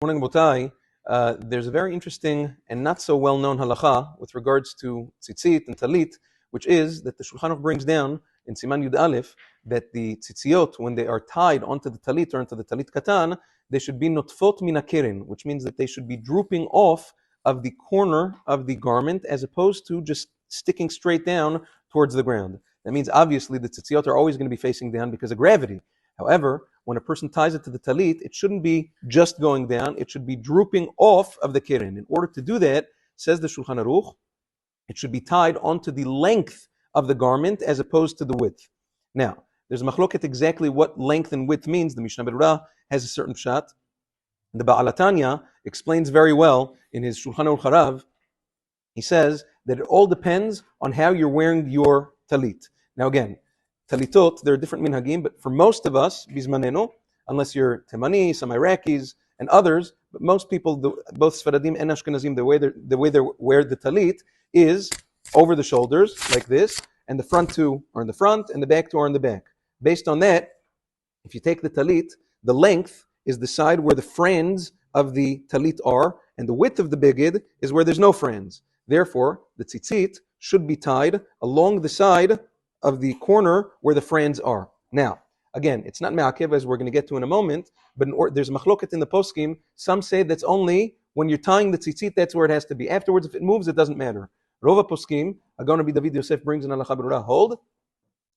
Achronim Botai, there's a very interesting and not so well-known halacha with regards to tzitzit and talit, which is that the Shulchan Aruch brings down in Siman Yud Aleph that the tzitziot, when they are tied onto the talit or onto the talit katan, they should be notfot min hakirin, which means that they should be drooping off of the corner of the garment as opposed to just sticking straight down towards the ground. That means obviously the tzitziot are always going to be facing down because of gravity. However, when a person ties it to the talit, it shouldn't be just going down, it should be drooping off of the kirin. In order to do that, says the Shulchan Aruch, it should be tied onto the length of the garment as opposed to the width. Now, there's a machloket exactly what length and width means. The Mishnah Berurah has a certain pshat. The Baal HaTanya explains very well in his Shulchan Aruch Harav. He says that it all depends on how you're wearing your talit. Now again, talitot, there are different minhagim, but for most of us, bizmanenu, unless you're Temani, some Iraqis, and others, but most people, both Sfaradim and Ashkenazim, the way they wear the talit is over the shoulders, like this, and the front two are in the front, and the back two are in the back. Based on that, if you take the talit, the length is the side where the fringe of the talit are, and the width of the beged is where there's no fringe. Therefore, the tzitzit should be tied along the side of the corner where the fringe are. Now, again, it's not me'akev as we're going to get to in a moment, but there's machloket in the poskim. Some say that's only when you're tying the tzitzit, that's where it has to be. Afterwards, if it moves, it doesn't matter. Rova poskim, Agon Rabbi David Yosef brings in Halacha Berurah, hold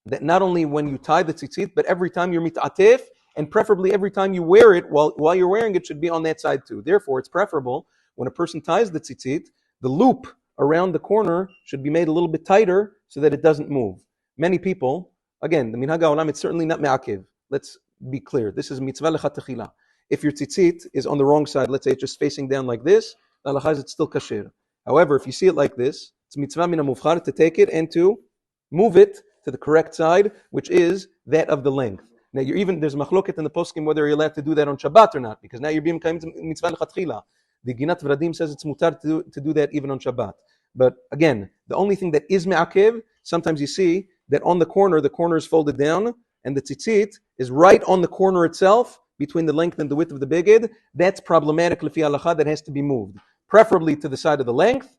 that not only when you tie the tzitzit, but every time you're mit'atef, and preferably every time you wear it, while you're wearing it, should be on that side too. Therefore, it's preferable when a person ties the tzitzit, the loop around the corner should be made a little bit tighter so that it doesn't move. Many people, again, the minhag ha'olam, it's certainly not me'akev. Let's be clear. This is mitzvah lechatechila. If your tzitzit is on the wrong side, let's say it's just facing down like this, the halacha is it's still kasher. However, if you see it like this, it's mitzvah min ha'muvchar to take it and to move it to the correct side, which is that of the length. Now, there's machloket in the poskim whether you're allowed to do that on Shabbat or not, because now you're being mitzvah lechatechila. The Ginat Vradim says it's mutar to do that even on Shabbat. But again, the only thing that is me'akev, sometimes you see that on the corner is folded down, and the tzitzit is right on the corner itself, between the length and the width of the beged. That's problematic lefi halacha, that has to be moved. Preferably to the side of the length.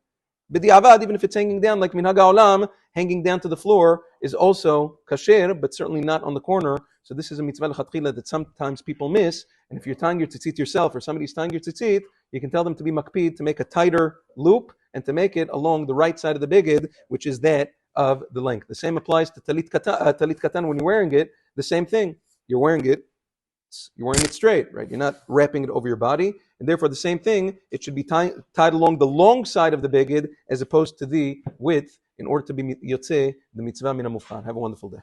B'di'avad, even if it's hanging down, like minhag ha'olam, hanging down to the floor, is also kasher, but certainly not on the corner. So this is a mitzvah l'chatchila that sometimes people miss, and if you're tying your tzitzit yourself, or somebody's tying your tzitzit, you can tell them to be makpid, to make a tighter loop, and to make it along the right side of the beged, which is that of the length. The same applies to talit katan when you're wearing it. The same thing. You're wearing it straight, right? You're not wrapping it over your body, and therefore the same thing. It should be tied along the long side of the beged as opposed to the width, in order to be yotzeh the mitzvah min hamufchar. Have a wonderful day.